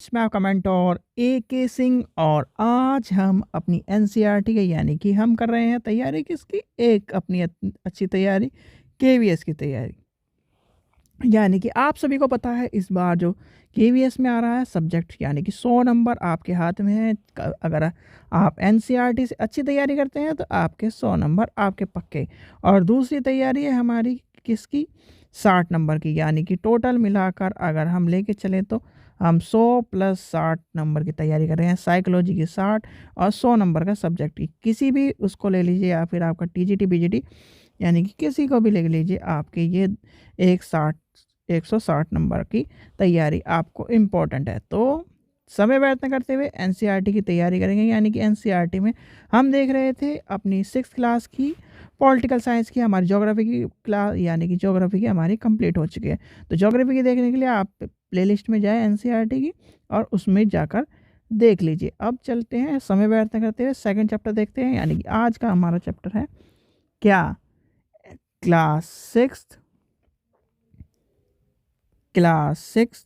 Friends, मैं आपका mentor AK Singh और आज हम अपनी NCERT के यानी कि हम कर रहे हैं तैयारी किसकी, एक अपनी अच्छी तैयारी KVS की तैयारी। यानी कि आप सभी को पता है इस बार जो KVS में आ रहा है सब्जेक्ट यानी कि 100 नंबर आपके हाथ में है। अगर आप NCERT से अच्छी तैयारी करते हैं तो आपके 100 नंबर आपके पक्के। और दूसरी तैयारी है हमारी किसकी, 60 नंबर की। यानी कि टोटल मिलाकर अगर हम लेके चले तो हम 100 प्लस 60 नंबर की तैयारी कर रहे हैं। साइकोलॉजी की 60 और 100 नंबर का सब्जेक्ट की किसी भी उसको ले लीजिए या फिर आपका TGT BGT यानी कि किसी को भी ले लीजिए, आपके ये 160 नंबर की तैयारी आपको इम्पोर्टेंट है। तो समय व्यर्थ न करते हुए NCERT की तैयारी करेंगे। यानी कि NCERT में हम देख रहे थे अपनी 6th क्लास की पॉलिटिकल साइंस की, हमारी ज्योग्राफी की क्लास यानी कि ज्योग्राफी की हमारी कंप्लीट हो चुकी है। तो ज्योग्राफी की देखने के लिए आप प्लेलिस्ट में जाए NCERT की और उसमें जाकर देख लीजिए। अब चलते हैं समय व्यर्थ न करते हुए सेकंड चैप्टर देखते हैं। यानी कि आज का हमारा चैप्टर है क्या, क्लास सिक्स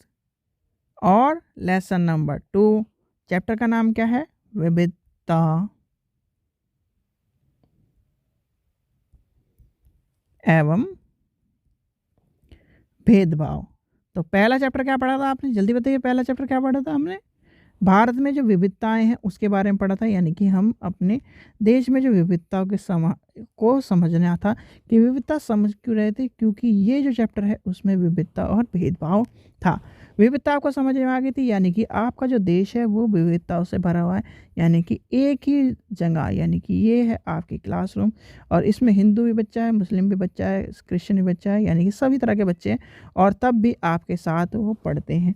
और लेसन नंबर 2। चैप्टर का नाम क्या है, विविधता एवं भेदभाव। तो पहला चैप्टर क्या पढ़ा था आपने, जल्दी बताइए, पहला चैप्टर क्या पढ़ा था हमने, भारत में जो विविधताएं हैं उसके बारे में पढ़ा था। यानी कि हम अपने देश में जो विविधताओं के को समझना था कि विविधता समझ क्यों रहे थे, क्योंकि ये जो चैप्टर है उसमें विविधता और भेदभाव था। विविधता को समझ में आ गई थी, यानी कि आपका जो देश है वो विविधताओं से भरा हुआ है। यानी कि एक ही जगह, यानी कि ये है आपकी क्लासरूम और इसमें हिंदू भी बच्चा है, मुस्लिम भी बच्चा है, क्रिश्चियन भी बच्चा है, यानी कि सभी तरह के बच्चे हैं और तब भी आपके साथ वो पढ़ते हैं।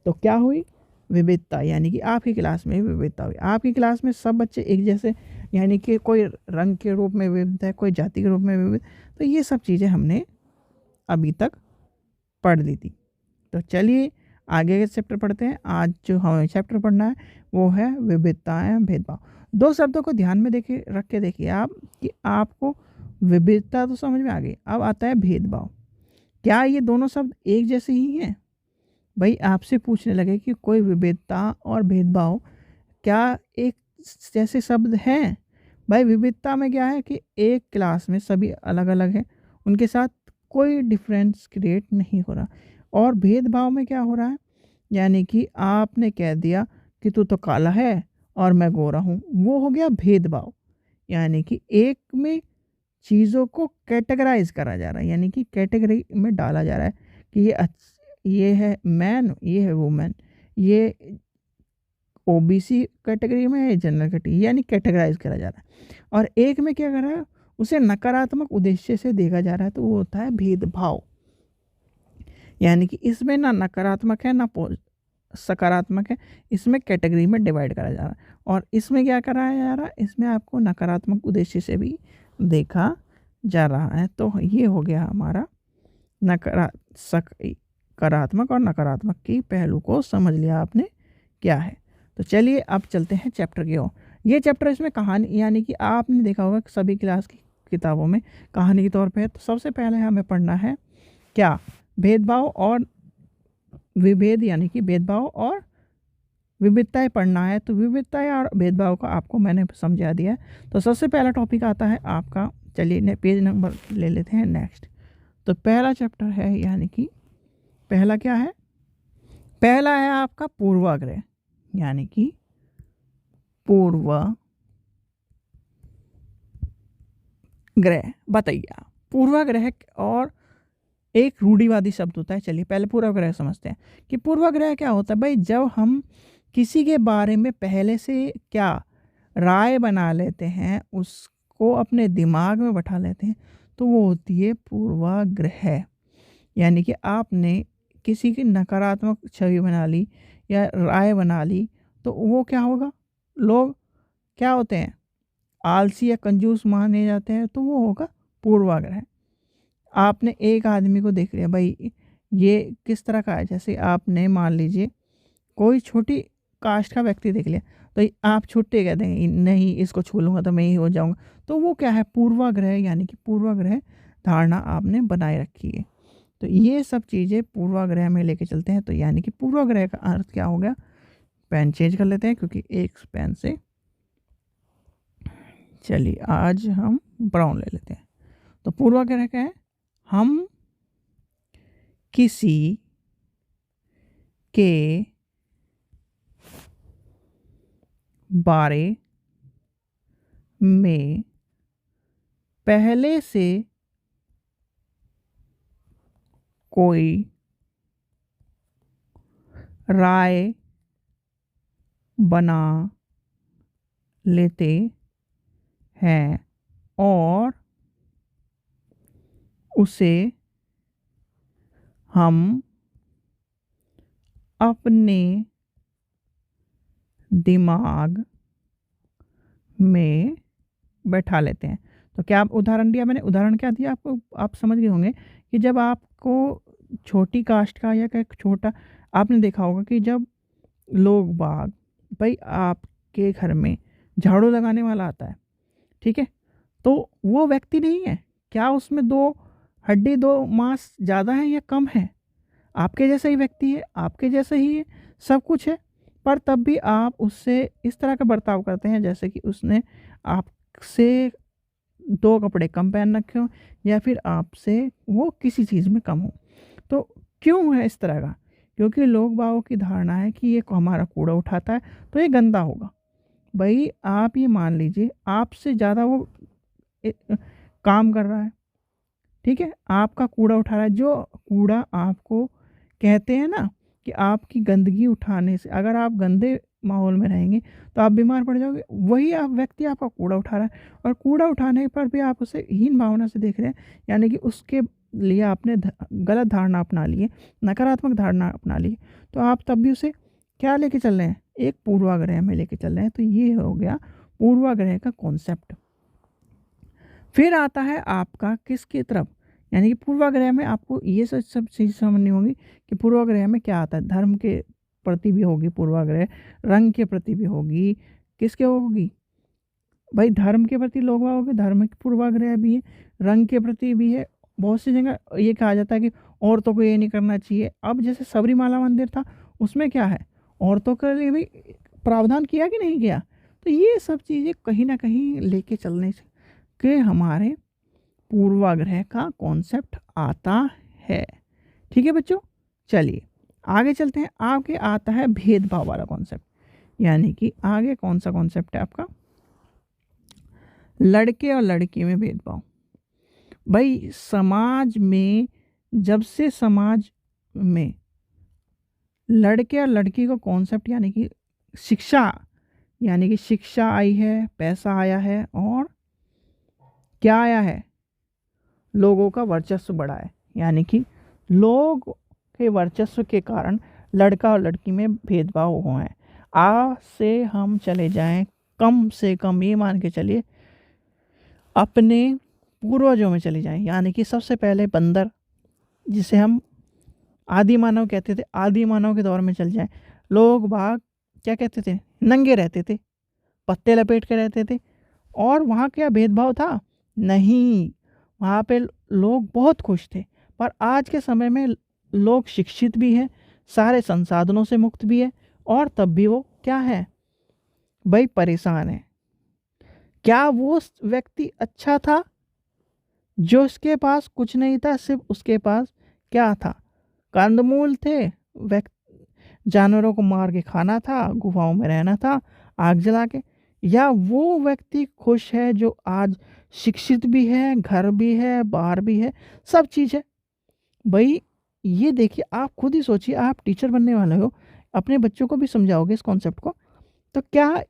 तो क्या हुई, विविधता, यानी कि आपकी क्लास में विविधता हुई। आपकी क्लास में सब बच्चे एक जैसे, यानी कि कोई रंग के रूप में विविध है, कोई जाति के रूप में विविध। तो ये सब चीज़ें हमने अभी तक पढ़ ली थी। तो चलिए आगे के चैप्टर पढ़ते हैं। आज जो हमें चैप्टर पढ़ना है वो है विविधताएं भेदभाव। दो शब्दों को ध्यान में देखिए, रख के देखिए आप कि आपको विविधता तो समझ में आ गई, अब आता है भेदभाव। क्या ये दोनों शब्द एक जैसे ही हैं? भाई आपसे पूछने लगे कि कोई विविधता और भेदभाव क्या एक जैसे शब्द हैं? भाई विविधता में क्या है कि एक क्लास में सभी अलग अलग हैं, उनके साथ कोई डिफरेंस क्रिएट नहीं हो रहा। और भेदभाव में क्या हो रहा है, यानी कि आपने कह दिया कि तू तो काला है और मैं गोरा हूँ, वो हो गया भेदभाव। यानी कि एक में चीज़ों को कैटेगराइज करा जा रहा है, यानी कि कैटेगरी में डाला जा रहा है कि ये है मैन, ये है वुमेन, ये OBC कैटेगरी में है, जनरल कैटेगरी, यानी कैटेगराइज करा जा रहा है। और एक में क्या कर रहा है, उसे नकारात्मक उद्देश्य से देखा जा रहा है, तो वो होता है भेदभाव। यानी कि इसमें ना नकारात्मक है ना सकारात्मक है, इसमें कैटेगरी में डिवाइड करा जा रहा है। और इसमें क्या कराया जा रहा है, इसमें आपको नकारात्मक उद्देश्य से भी देखा जा रहा है। तो ये हो गया हमारा सकारात्मक और नकारात्मक की पहलू को समझ लिया आपने क्या है। तो चलिए अब चलते हैं चैप्टर की ओर। ये चैप्टर इसमें कहानी, यानी कि आपने देखा होगा कि सभी क्लास की किताबों में कहानी के तौर पे है। तो सबसे पहले हमें पढ़ना है क्या, भेदभाव और विभेद, यानी कि भेदभाव और विविधताएं पढ़ना है। तो विविधताएं और भेदभाव को आपको मैंने समझा दिया है। तो सबसे पहला टॉपिक आता है आपका, चलिए पेज नंबर ले लेते हैं नेक्स्ट। तो पहला चैप्टर है, यानी कि पहला क्या है, पहला है आपका पूर्वाग्रह। यानी कि पूर्वाग्रह, बताइए आप पूर्वाग्रह और एक रूढ़िवादी शब्द होता है। चलिए पहले पूर्वाग्रह समझते हैं कि पूर्वाग्रह क्या होता है। भाई जब हम किसी के बारे में पहले से क्या राय बना लेते हैं, उसको अपने दिमाग में बैठा लेते हैं, तो वो होती है पूर्वाग्रह। यानी कि आपने किसी की नकारात्मक छवि बना ली या राय बना ली, तो वो क्या होगा, लोग क्या होते हैं, आलसी या कंजूस माने जाते हैं, तो वो होगा पूर्वाग्रह। आपने एक आदमी को देख लिया, भाई ये किस तरह का है, जैसे आपने मान लीजिए कोई छोटी कास्ट का व्यक्ति देख लिया, तो आप छुट्टे कह देंगे नहीं इसको छू लूँगा तो मैं ही हो जाऊँगा। तो वो क्या है, पूर्वाग्रह, यानी कि पूर्वाग्रह धारणा आपने बनाए रखी है। तो ये सब चीज़ें पूर्वाग्रह में लेके चलते हैं। तो यानी कि पूर्वाग्रह का अर्थ क्या हो गया, पेन चेंज कर लेते हैं क्योंकि एक पेन से, चलिए आज हम ब्राउन ले लेते हैं। तो पूर्वाग्रह क्या है? हम किसी के बारे में पहले से कोई राय बना लेते हैं और उसे हम अपने दिमाग में बैठा लेते हैं। तो क्या आप उदाहरण दिया मैंने, उदाहरण क्या दिया आपको, आप समझ गए होंगे कि जब आपको छोटी कास्ट का या एक छोटा, आपने देखा होगा कि जब लोग बाग, भाई आपके घर में झाड़ू लगाने वाला आता है, ठीक है, तो वो व्यक्ति नहीं है, क्या उसमें दो हड्डी दो मांस ज़्यादा है या कम है? आपके जैसा ही व्यक्ति है, आपके जैसा ही है, सब कुछ है, पर तब भी आप उससे इस तरह का बर्ताव करते हैं जैसे कि उसने आपसे दो कपड़े कम पहन रखे हो या फिर आपसे वो किसी चीज़ में कम हो। तो क्यों है इस तरह का? क्योंकि लोग बागों की धारणा है कि ये हमारा कूड़ा उठाता है तो ये गंदा होगा। भाई आप ये मान लीजिए आपसे ज़्यादा वो ए, काम कर रहा है, ठीक है, आपका कूड़ा उठा रहा है, जो कूड़ा आपको कहते हैं ना कि आपकी गंदगी उठाने से, अगर आप गंदे माहौल में रहेंगे तो आप बीमार पड़ जाओगे, वही आप व्यक्ति आपका कूड़ा उठा रहा है और कूड़ा उठाने पर भी आप उसे हीन भावना से देख रहे हैं, यानी कि उसके लिए आपने गलत धारणा अपना ली है, नकारात्मक धारणा अपना ली, तो आप तब भी उसे क्या लेके चल रहे हैं? एक पूर्वाग्रह में लेके चल रहे हैं। तो ये हो गया पूर्वाग्रह का कॉन्सेप्ट। फिर आता है आपका किसकी तरफ, यानी कि पूर्वाग्रह में आपको ये सब चीज़ समझनी होगी कि पूर्वाग्रह में क्या आता है। धर्म के प्रति भी होगी पूर्वाग्रह, रंग के प्रति भी होगी, किसके होगी भाई, धर्म के प्रति लोग होगी, धर्म की पूर्वाग्रह भी है, रंग के प्रति भी है। बहुत सी जगह ये कहा जाता है कि औरतों को ये नहीं करना चाहिए। अब जैसे सबरीमाला मंदिर था, उसमें क्या है, औरतों के लिए भी प्रावधान किया कि नहीं किया? तो ये सब चीज़ें कहीं ना कहीं लेके चलने से के हमारे पूर्वाग्रह का कॉन्सेप्ट आता है। ठीक है बच्चों, चलिए आगे चलते हैं। आगे आता है भेदभाव वाला कॉन्सेप्ट, यानी कि आगे कौन सा कॉन्सेप्ट है आपका, लड़के और लड़की में भेदभाव। भाई समाज में, जब से समाज में लड़के और लड़की का कॉन्सेप्ट यानी कि शिक्षा, यानी कि शिक्षा आई है, पैसा आया है और क्या आया है, लोगों का वर्चस्व बढ़ा है, यानी कि लोग के वर्चस्व के कारण लड़का और लड़की में भेदभाव हुआ है। आज से हम चले जाएं, कम से कम ये मान के चलिए अपने पूर्वजों में चले जाएं, यानी कि सबसे पहले बंदर, जिसे हम आदि मानव कहते थे, आदि मानव के दौर में चल जाएं, लोग बाग क्या कहते थे, नंगे रहते थे, पत्ते लपेट के रहते थे, और वहाँ क्या भेदभाव था? नहीं, वहाँ पे लोग बहुत खुश थे। पर आज के समय में लोग शिक्षित भी हैं, सारे संसाधनों से मुक्त भी है, और तब भी वो क्या है भाई, परेशान है। क्या वो व्यक्ति अच्छा था जो उसके पास कुछ नहीं था, सिर्फ उसके पास क्या था, कंदमूल थे, जानवरों को मार के खाना था, गुफाओं में रहना था आग जला के? या वो व्यक्ति खुश है जो आज शिक्षित भी है, घर भी है, बाहर भी है, सब चीज़ है? भाई ये देखिए, आप खुद ही सोचिए, आप टीचर बनने वाले हो, अपने बच्चों को भी समझाओगे इस कॉन्सेप्ट को, तो क्या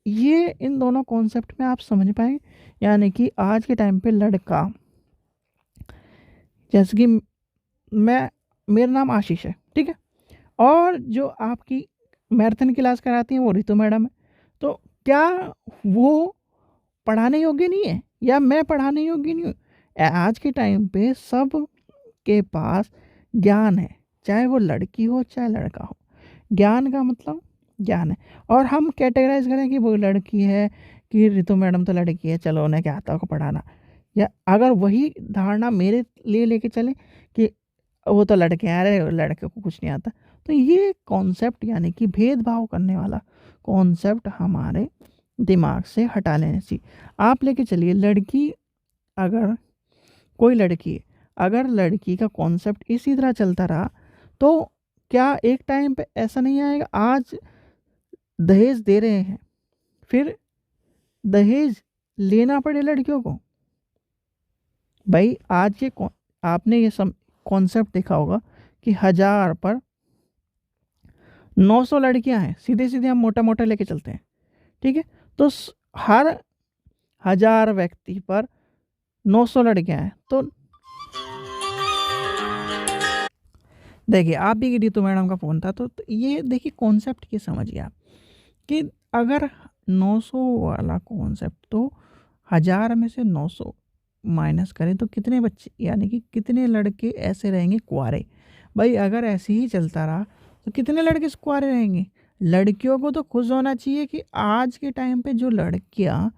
ये इन दोनों कॉन्सेप्ट में आप समझ पाएंगे? यानी कि आज के टाइम पे लड़का, जैसे कि मैं, मेरा नाम आशीष है, ठीक है, और जो आपकी मैराथन क्लास कराती हैं वो रितु मैडम है, तो क्या वो पढ़ाने योग्य नहीं है या मैं पढ़ाने योग्य नहीं हूँ? आज के टाइम पे सब के पास ज्ञान है, चाहे वो लड़की हो चाहे लड़का हो, ज्ञान का मतलब ज्ञान है। और हम कैटेगराइज करें कि वो लड़की है, कि रितु मैडम तो लड़की है, चलो उन्हें क्या आता होगा पढ़ाना, या अगर वही धारणा मेरे लिए लेके चले कि वो तो लड़के हैं, अरे लड़के को कुछ नहीं आता। तो ये कॉन्सेप्ट यानी कि भेदभाव करने वाला कॉन्सेप्ट हमारे दिमाग से हटा लेना चाहिए। आप लेके चलिए, लड़की अगर कोई लड़की है, अगर लड़की का कॉन्सेप्ट इसी तरह चलता रहा तो क्या एक टाइम पे ऐसा नहीं आएगा, आज दहेज दे रहे हैं, फिर दहेज लेना पड़े लड़कियों को? भाई आज के आपने ये कॉन्सेप्ट देखा होगा कि 1000 पर 900 लड़कियां हैं, सीधे सीधे हम मोटा मोटा लेके चलते हैं, ठीक है? तो हर 1000 व्यक्ति पर 900 लड़कियां हैं। तो देखिए, आप भी रीतू मैडम का फ़ोन था, तो ये देखिए कॉन्सेप्ट ये समझिए आप कि अगर 900 वाला कॉन्सेप्ट, तो 1000 में से 900 माइनस करें तो कितने बच्चे यानी कि कितने लड़के ऐसे रहेंगे कुंवारे? भाई अगर ऐसे ही चलता रहा तो कितने लड़के कुंवारे रहेंगे? लड़कियों को तो खुश होना चाहिए कि आज के टाइम पे जो लड़कियां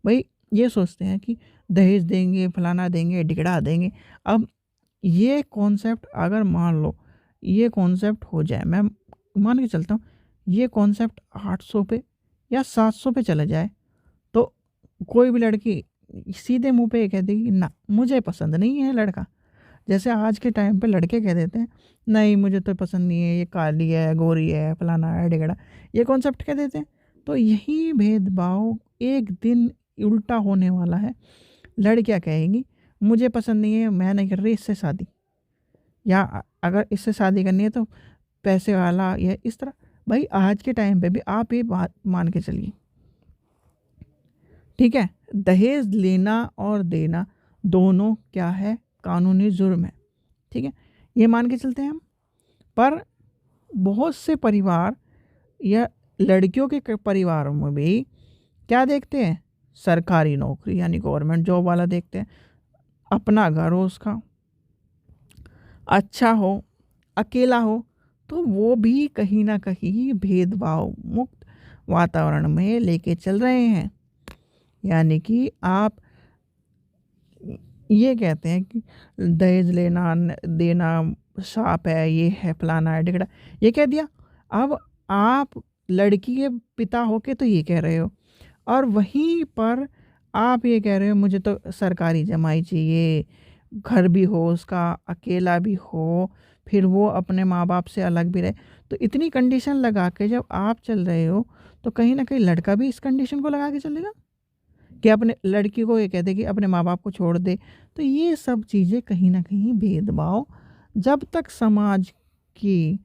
भाई ये सोचते हैं कि दहेज देंगे, फलाना देंगे, ढिगड़ा देंगे। अब ये कॉन्सेप्ट अगर मान लो ये कॉन्सेप्ट हो जाए, मैं मान के चलता हूँ ये कॉन्सेप्ट 800 पे या 700 पे चला जाए, तो कोई भी लड़की सीधे मुंह पे ये कह देगी ना मुझे पसंद नहीं है लड़का। जैसे आज के टाइम पे लड़के कह देते हैं नहीं मुझे तो पसंद नहीं है, ये काली है, गोरी है, फलाना है, ढिगड़ा, ये कॉन्सेप्ट कह देते हैं। तो यही भेदभाव एक दिन उल्टा होने वाला है। लड़कियां कहेंगी मुझे पसंद नहीं है, मैं नहीं कर रही इससे शादी, या अगर इससे शादी करनी है तो पैसे वाला या इस तरह। भाई आज के टाइम पे भी आप ये बात मान के चलिए, ठीक है, दहेज लेना और देना दोनों क्या है, कानूनी जुर्म है, ठीक है, ये मान के चलते हैं हम। पर बहुत से परिवार या लड़कियों के परिवारों में भी क्या देखते हैं, सरकारी नौकरी यानी गवर्नमेंट जॉब वाला देखते हैं, अपना घर हो उसका अच्छा हो, अकेला हो, तो वो भी कहीं ना कहीं भेदभाव मुक्त वातावरण में लेके चल रहे हैं। यानी कि आप ये कहते हैं कि दहेज लेना देना साफ है, ये है, फलाना है, ढिगड़ा, ये कह दिया। अब आप लड़की के पिता होके तो ये कह रहे हो, और वहीं पर आप ये कह रहे हो मुझे तो सरकारी जमाई चाहिए, घर भी हो उसका, अकेला भी हो, फिर वो अपने माँ बाप से अलग भी रहे। तो इतनी कंडीशन लगा के जब आप चल रहे हो तो कहीं ना कहीं लड़का भी इस कंडीशन को लगा के चलेगा कि अपने लड़की को ये कह दे कि अपने माँ बाप को छोड़ दे। तो ये सब चीज़ें कहीं ना कहीं भेदभाव, जब तक समाज की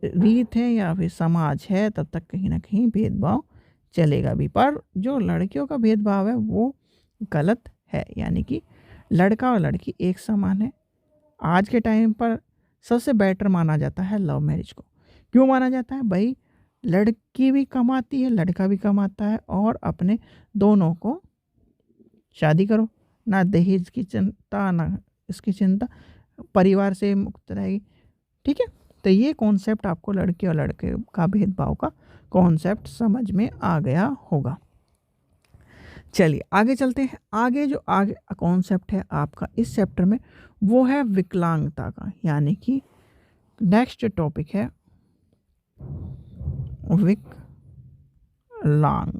रीत है या फिर समाज है तब तक कहीं ना कहीं भेदभाव चलेगा भी। पर जो लड़कियों का भेदभाव है वो गलत है, यानी कि लड़का और लड़की एक समान है। आज के टाइम पर सबसे बेटर माना जाता है लव मैरिज को। क्यों माना जाता है? भाई लड़की भी कमाती है, लड़का भी कमाता है, और अपने दोनों को शादी करो, ना दहेज की चिंता ना इसकी चिंता, परिवार से मुक्त रहेगी, ठीक है। तो ये कॉन्सेप्ट आपको लड़के और लड़के का भेदभाव का कॉन्सेप्ट समझ में आ गया होगा। चलिए आगे चलते हैं। आगे जो आगे कॉन्सेप्ट है आपका इस चैप्टर में वो है विकलांगता का, यानी कि नेक्स्ट टॉपिक है विकलांग।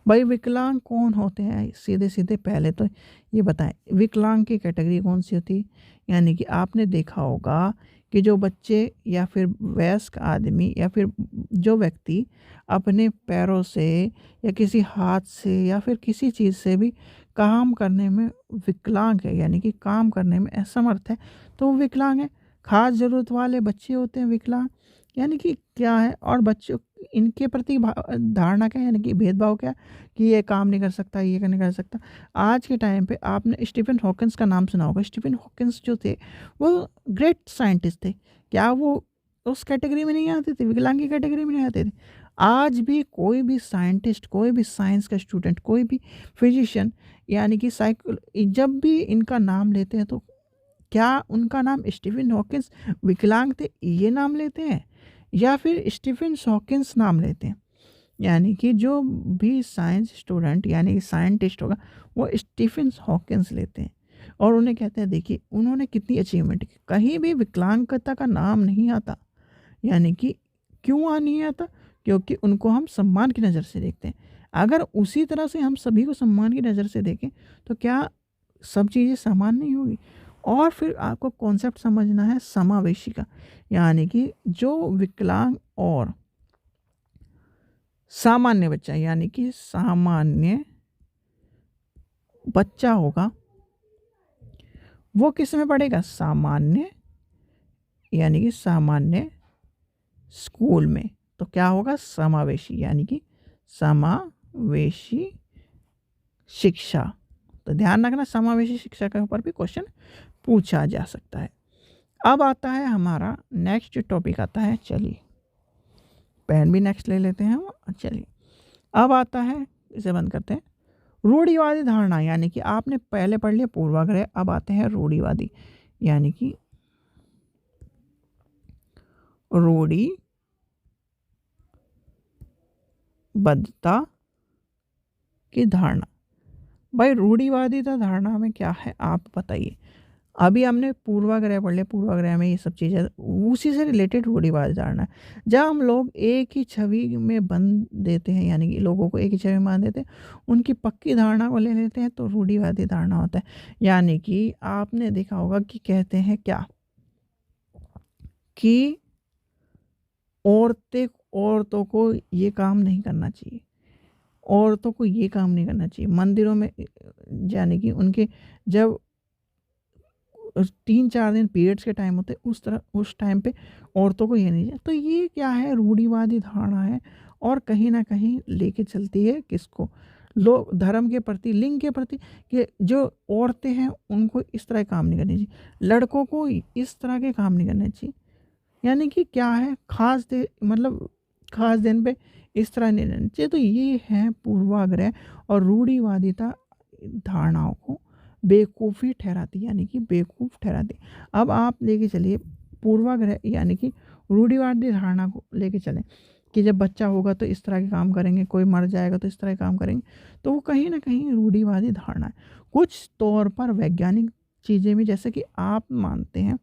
भाई विकलांग कौन होते हैं? सीधे सीधे पहले तो ये बताएं विकलांग की कैटेगरी कौन सी होती है। यानी कि आपने देखा होगा कि जो बच्चे या फिर वयस्क आदमी या फिर जो व्यक्ति अपने पैरों से या किसी हाथ से या फिर किसी चीज़ से भी काम करने में विकलांग है, यानी कि काम करने में असमर्थ है, तो वो विकलांग है। खास ज़रूरत वाले बच्चे होते हैं विकलांग। यानी कि क्या है, और बच्चों इनके प्रति धारणा क्या है, यानी कि भेदभाव क्या, कि ये काम नहीं कर सकता, ये नहीं कर सकता। आज के टाइम पे आपने स्टीफन हॉकिंस का नाम सुना होगा। स्टीफन हॉकिंस जो थे वो ग्रेट साइंटिस्ट थे, क्या वो उस कैटेगरी में नहीं आते थे, विकलांग की कैटेगरी में नहीं आते थे? आज भी कोई भी साइंटिस्ट, कोई भी साइंस का स्टूडेंट, कोई भी फिजिशियन, यानी कि जब भी इनका नाम लेते हैं तो क्या उनका नाम स्टीफन हॉकिंस विकलांग थे ये नाम लेते हैं, या फिर स्टीफन हॉकिंस नाम लेते हैं? यानी कि जो भी साइंस स्टूडेंट यानी कि साइंटिस्ट होगा वो स्टीफन हॉकिंस लेते हैं। और उन्हें कहते हैं, देखिए उन्होंने कितनी अचीवमेंट की, कहीं भी विकलांगता का नाम नहीं आता। यानी कि क्यों नहीं आता? क्योंकि उनको हम सम्मान की नज़र से देखते हैं। अगर उसी तरह से हम सभी को सम्मान की नज़र से देखें तो क्या सब चीज़ें समान नहीं होगी? और फिर आपको कॉन्सेप्ट समझना है समावेशी का, यानी कि जो विकलांग और सामान्य बच्चा, यानी कि सामान्य बच्चा होगा वो किस में पढ़ेगा? सामान्य, यानी कि सामान्य स्कूल में। तो क्या होगा? समावेशी, यानी कि समावेशी शिक्षा। तो ध्यान रखना, समावेशी शिक्षा के ऊपर भी क्वेश्चन पूछा जा सकता है। अब आता है हमारा नेक्स्ट टॉपिक आता है, चलिए पेन भी नेक्स्ट ले लेते हैं हम। चलिए अब आता है, इसे बंद करते हैं, रूढ़िवादी धारणा। यानी कि आपने पहले पढ़ लिया पूर्वाग्रह, अब आते हैं रूढ़िवादी, यानी कि रूढ़िबद्धता की धारणा। भाई रूढ़िवादी धारणा में क्या है आप बताइए। अभी हमने पूर्वाग्रह पढ़ लिया, पूर्वाग्रह में ये सब चीज़ें उसी से रिलेटेड रूढ़िवादी धारणा है। जब हम लोग एक ही छवि में बंद देते हैं, यानी कि लोगों को एक ही छवि में बांध देते हैं, उनकी पक्की धारणा को ले लेते हैं, तो रूढ़िवादी धारणा होता है। यानी कि आपने देखा होगा कि कहते हैं क्या कि औरतों को ये काम नहीं करना चाहिए, औरतों को ये काम नहीं करना चाहिए मंदिरों में। यानी कि उनके जब 3-4 दिन पीरियड्स के टाइम होते उस टाइम पे औरतों को ये नहीं चाहिए। तो ये क्या है? रूढ़िवादी धारणा है, और कहीं ना कहीं लेके चलती है किसको? लोग धर्म के प्रति, लिंग के प्रति, कि जो औरतें हैं उनको इस तरह के काम नहीं करने चाहिए, लड़कों को इस तरह के काम नहीं करने चाहिए। यानी कि क्या है? मतलब खास दिन पे इस तरह नहीं रहना चाहिए। तो ये है पूर्वाग्रह और रूढ़िवादिता धारणाओं को बेवकूफ़ी ठहराती, यानी कि बेवकूफ़ ठहराती। अब आप लेके चलिए पूर्वाग्रह, यानी कि रूढ़िवादी धारणा को लेके चलें कि जब बच्चा होगा तो इस तरह के काम करेंगे, कोई मर जाएगा तो इस तरह के काम करेंगे, तो वो कहीं ना कहीं रूढ़िवादी धारणा है। कुछ तौर पर वैज्ञानिक चीज़ें भी, जैसे कि आप मानते हैं,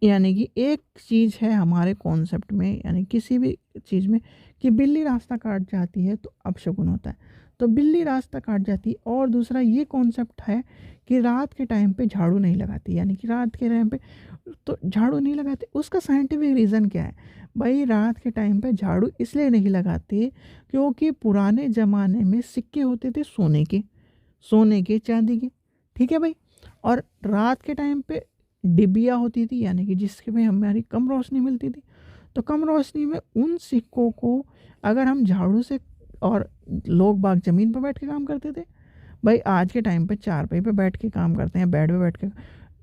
यानी कि एक चीज़ है हमारे कॉन्सेप्ट में, यानी किसी भी चीज़ में, कि बिल्ली रास्ता काट जाती है तो अपशगुन होता है, तो बिल्ली रास्ता काट जाती है। और दूसरा ये कॉन्सेप्ट है कि रात के टाइम पे झाड़ू नहीं लगाती, यानी कि रात के टाइम पे तो झाड़ू नहीं लगाते। उसका साइंटिफिक रीज़न क्या है? भाई रात के टाइम पे झाड़ू इसलिए नहीं लगाते क्योंकि पुराने ज़माने में सिक्के होते थे सोने के, चांदी के, ठीक है भाई। और रात के टाइम पे डिबिया होती थी, यानी कि जिसके में हमारी कम रोशनी मिलती थी। तो कम रोशनी में उन सिक्कों को अगर हम झाड़ू से, और लोग बाग ज़मीन पर बैठ के काम करते थे। भाई आज के टाइम पे चारपाई पे बैठ के काम करते हैं, बेड पे बैठ के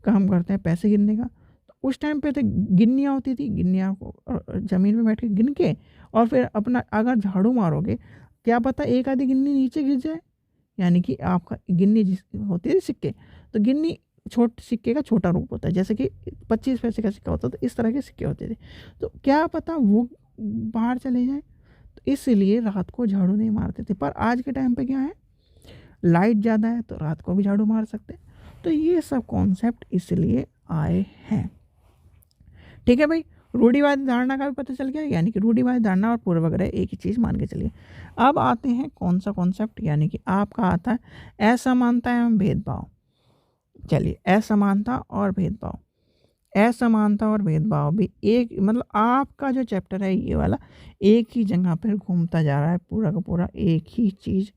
काम करते हैं पैसे गिनने का। तो उस टाइम पे तो गिन्नियाँ होती थी, गिन्नियाँ को ज़मीन पे बैठ के गिन के, और फिर अपना अगर झाड़ू मारोगे, क्या पता एक आधी गिन्नी नीचे गिर जाए। यानी कि आपका गिन्नी जिस होती है सिक्के, तो गिन्नी सिक्के का छोटा रूप होता है, जैसे कि 25 पैसे का सिक्का होता था, इस तरह के सिक्के होते थे। तो क्या पता वो बाहर चले जाए, तो इसलिए रात को झाड़ू नहीं मारते थे। पर आज के टाइम पे क्या है? लाइट ज़्यादा है तो रात को भी झाड़ू मार सकते हैं। तो ये सब कॉन्सेप्ट इसलिए आए हैं, ठीक है भाई। रूढ़िवादी धारणा का भी पता चल गया, यानी कि रूढ़िवादी धारणा और पूर्वाग्रह एक ही चीज़ मान के चलिए। अब आते हैं कौन सा कॉन्सेप्ट, यानी कि आपका आता है असमानता एवं भेदभाव। चलिए असमानता और भेदभाव, असमानता और भेदभाव भी एक, मतलब आपका जो चैप्टर है ये वाला एक ही जगह पर घूमता जा रहा है, पूरा का पूरा एक ही चीज़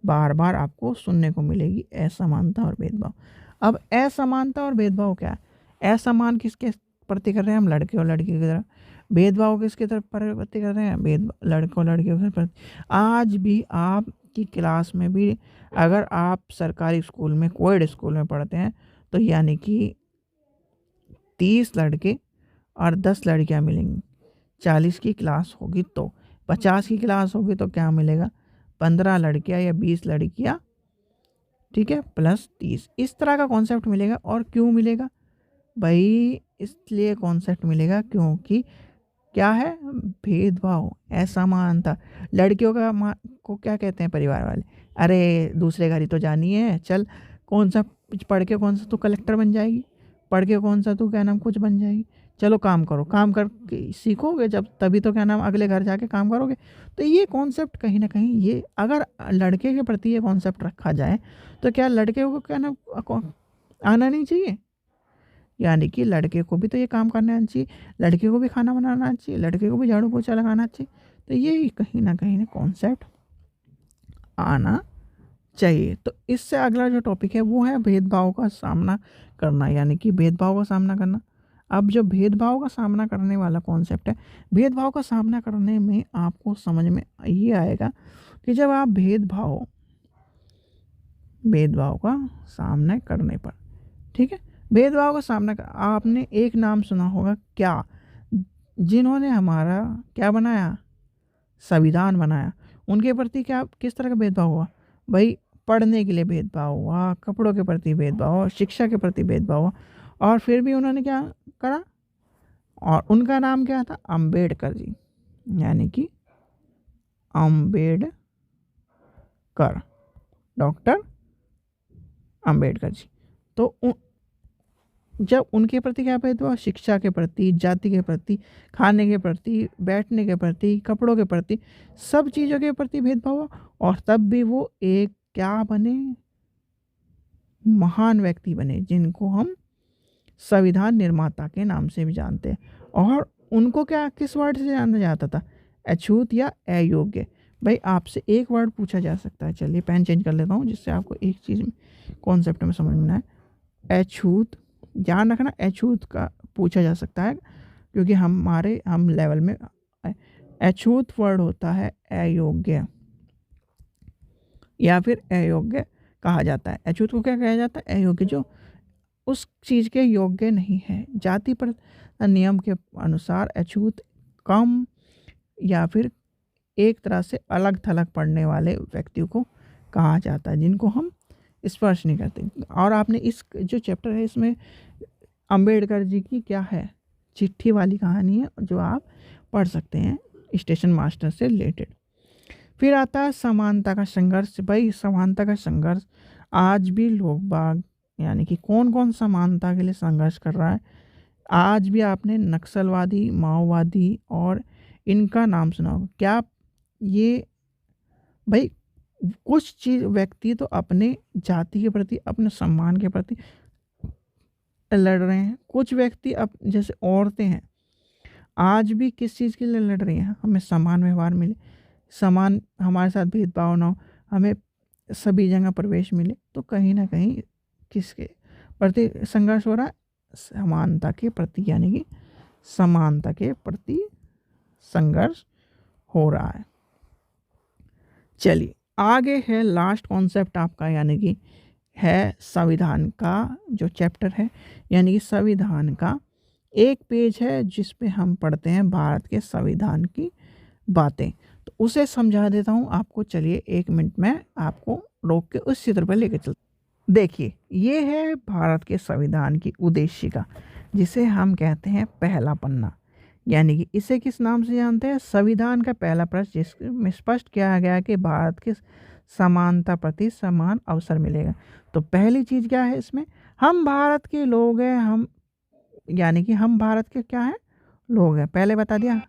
बार बार आपको सुनने को मिलेगी, असमानता और भेदभाव। अब असमानता और भेदभाव क्या है? असमान किसके प्रति कर रहे हैं हम? लड़के और लड़की की तरफ। भेदभाव किसके तरफ प्रति कर रहे हैं? लड़के और लड़कियों के प्रति। आज भी आपकी क्लास में भी अगर आप सरकारी स्कूल में, कोएड स्कूल में पढ़ते हैं, तो यानी कि 30 लड़के और 10 लड़कियां मिलेंगी। 40 की क्लास होगी तो 50 की क्लास होगी तो क्या मिलेगा? 15 लड़कियां या 20 लड़कियां, ठीक है, प्लस 30। इस तरह का कॉन्सेप्ट मिलेगा। और क्यों मिलेगा भाई? इसलिए कॉन्सेप्ट मिलेगा क्योंकि क्या है? भेदभाव, असमानता। लड़कियों को क्या कहते हैं परिवार वाले? अरे दूसरे घर ही तो जानी है, चल कौन सा पढ़ के कौन सा तू कलेक्टर बन जाएगी, पढ़ के कौन सा तू क्या नाम कुछ बन जाएगी। चलो काम करो, काम कर सीखोगे जब तभी तो क्या नाम अगले घर जाके काम करोगे। तो ये कॉन्सेप्ट कहीं ना कहीं, ये अगर लड़के के प्रति ये कॉन्सेप्ट रखा जाए तो क्या लड़के को क्या नाम आना नहीं चाहिए, यानी कि लड़के को भी तो ये काम करना आना चाहिए, लड़के को भी खाना बनाना आना चाहिए, लड़के को भी झाड़ू पोछा लगाना चाहिए। तो ये कहीं ना कॉन्सेप्ट आना चाहिए। तो इससे अगला जो टॉपिक है वो है भेदभाव का सामना करना, यानी कि भेदभाव का सामना करना। अब जो भेदभाव का सामना करने वाला कॉन्सेप्ट है, भेदभाव का सामना करने में आपको समझ में ये आएगा कि जब आप भेदभाव का सामना करने पर, ठीक है, भेदभाव का सामना कर, आपने एक नाम सुना होगा क्या, जिन्होंने हमारा क्या बनाया, संविधान बनाया, उनके प्रति क्या किस तरह का भेदभाव हुआ भाई। पढ़ने के लिए भेदभाव हुआ, कपड़ों के प्रति भेदभाव हुआ, शिक्षा के प्रति भेदभाव हुआ, और फिर भी उन्होंने क्या करा, और उनका नाम क्या था, अंबेडकर जी, यानी कि अंबेडकर, डॉक्टर अंबेडकर जी। तो जब उनके प्रति क्या भेदभाव, शिक्षा के प्रति, जाति के प्रति, खाने के प्रति, बैठने के प्रति, कपड़ों के प्रति, सब चीज़ों के प्रति भेदभाव हुआ, और तब भी वो एक क्या बने, महान व्यक्ति बने, जिनको हम संविधान निर्माता के नाम से भी जानते हैं। और उनको क्या किस वर्ड से जाना जाता था, अछूत या अयोग्य। भाई आपसे एक वर्ड पूछा जा सकता है, चलिए पेन चेंज कर लेता हूँ जिससे आपको एक चीज़ कॉन्सेप्ट में समझ में आए। अछूत, ध्यान रखना, अछूत का पूछा जा सकता है, क्योंकि हम लेवल में अछूत वर्ड होता है अयोग्य, या फिर अयोग्य कहा जाता है। अछूत को क्या कहा जाता है, अयोग्य, जो उस चीज़ के योग्य नहीं है। जाति पर नियम के अनुसार अछूत कम या फिर एक तरह से अलग थलग पड़ने वाले व्यक्तियों को कहा जाता है, जिनको हम स्पर्श नहीं करते। और आपने इस जो चैप्टर है इसमें अंबेडकर जी की क्या है, चिट्ठी वाली कहानी है, जो आप पढ़ सकते हैं स्टेशन मास्टर से रिलेटेड। फिर आता है समानता का संघर्ष। भाई समानता का संघर्ष आज भी लोग बाग, यानी कि कौन कौन समानता के लिए संघर्ष कर रहा है। आज भी आपने नक्सलवादी, माओवादी और इनका नाम सुना होगा। क्या ये भाई कुछ चीज़ व्यक्ति तो अपने जाति के प्रति, अपने सम्मान के प्रति लड़ रहे हैं, कुछ व्यक्ति अब जैसे औरतें हैं आज भी किस चीज़ के लिए लड़ रही हैं, हमें समान व्यवहार मिले, समान हमारे साथ भेदभाव ना हो, हमें सभी जगह प्रवेश मिले। तो कहीं ना कहीं किसके प्रति संघर्ष हो रहा है, समानता के प्रति, यानी कि समानता के प्रति संघर्ष हो रहा है। चलिए आगे है लास्ट कॉन्सेप्ट आपका, यानी कि है संविधान का जो चैप्टर है, यानी कि संविधान का एक पेज है जिस पे हम पढ़ते हैं भारत के संविधान की बातें। तो उसे समझा देता हूँ आपको। चलिए 1 मिनट में आपको रोक के उस चित्र पर लेके चलते। देखिए ये है भारत के संविधान की उद्देशिका, जिसे हम कहते हैं पहला पन्ना, यानी कि इसे किस नाम से जानते हैं, संविधान का पहला पृष्ठ, जिसमें स्पष्ट किया गया कि भारत के समानता प्रति समान अवसर मिलेगा। तो पहली चीज़ क्या है इसमें, हम भारत के लोग हैं, हम यानी कि हम भारत के क्या हैं, लोग हैं। पहले बता दिया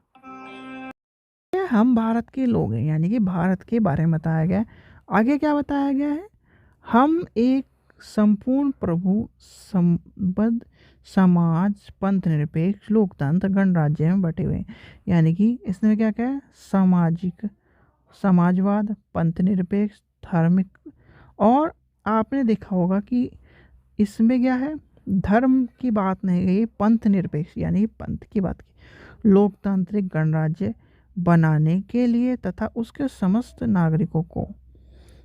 हम भारत के लोग हैं, यानी कि भारत के बारे में बताया गया है। आगे क्या बताया गया है, हम एक संपूर्ण प्रभु संबद्ध समाज पंथ निरपेक्ष लोकतंत्र गणराज्य में बटे हुए हैं। यानी कि इसने क्या कहा है, सामाजिक समाजवाद, पंथ निरपेक्ष, धार्मिक, और आपने देखा होगा कि इसमें क्या है, धर्म की बात नहीं गई, पंथ निरपेक्ष यानी पंथ की बात की, लोकतांत्रिक गणराज्य बनाने के लिए तथा उसके समस्त नागरिकों को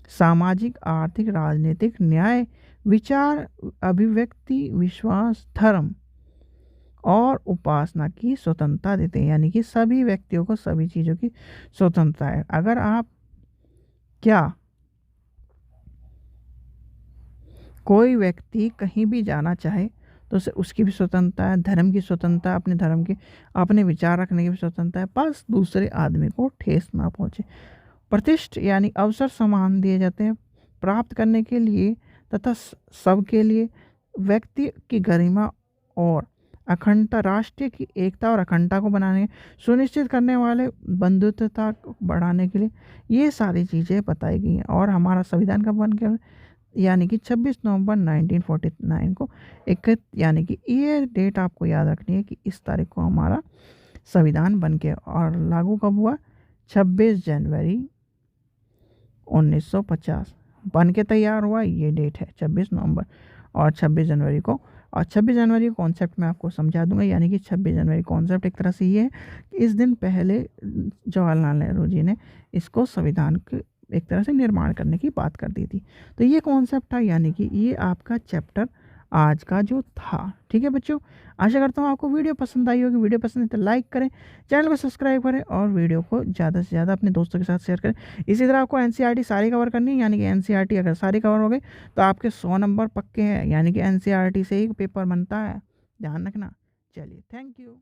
सामाजिक, आर्थिक, राजनीतिक न्याय, विचार, अभिव्यक्ति, विश्वास, धर्म और उपासना की स्वतंत्रता देते हैं। यानी कि सभी व्यक्तियों को सभी चीज़ों की स्वतंत्रता है। अगर आप क्या कोई व्यक्ति कहीं भी जाना चाहे तो उसे उसकी भी स्वतंत्रता है, धर्म की स्वतंत्रता, अपने धर्म के अपने विचार रखने की भी स्वतंत्रता है, बस दूसरे आदमी को ठेस ना पहुँचे। प्रतिष्ठ यानी अवसर समान दिए जाते हैं प्राप्त करने के लिए तथा सबके लिए व्यक्ति की गरिमा और अखंडता, राष्ट्र की एकता और अखंडता को बनाने सुनिश्चित करने वाले, बंधुत्वता को बढ़ाने के लिए ये सारी चीज़ें बताई गई हैं। और हमारा संविधान कब बन गया, यानी कि 26 नवंबर 1949 को एक, यानी कि ये डेट आपको याद रखनी है कि इस तारीख को हमारा संविधान बन के और लागू कब हुआ, 26 जनवरी 1950 बन के तैयार हुआ, ये डेट है 26 नवंबर। और 26 जनवरी को, और 26 जनवरी कॉन्सेप्ट मैं आपको समझा दूंगा, यानी कि 26 जनवरी कॉन्सेप्ट एक तरह से ये है कि इस दिन पहले जवाहरलाल नेहरू जी ने इसको संविधान के एक तरह से निर्माण करने की बात कर दी थी। तो ये कॉन्सेप्ट था, यानी कि ये आपका चैप्टर आज का जो था। ठीक है बच्चों, आशा करता हूँ आपको वीडियो पसंद आई होगी। वीडियो पसंद है तो लाइक करें, चैनल को सब्सक्राइब करें और वीडियो को ज़्यादा से ज़्यादा अपने दोस्तों के साथ शेयर करें। इसी तरह आपको एनसीईआरटी सारी कवर करनी है, यानी कि एनसीईआरटी अगर सारी कवर हो गई तो आपके 100 नंबर पक्के हैं, यानी कि एनसीईआरटी से ही पेपर बनता है, ध्यान रखना। चलिए, थैंक यू।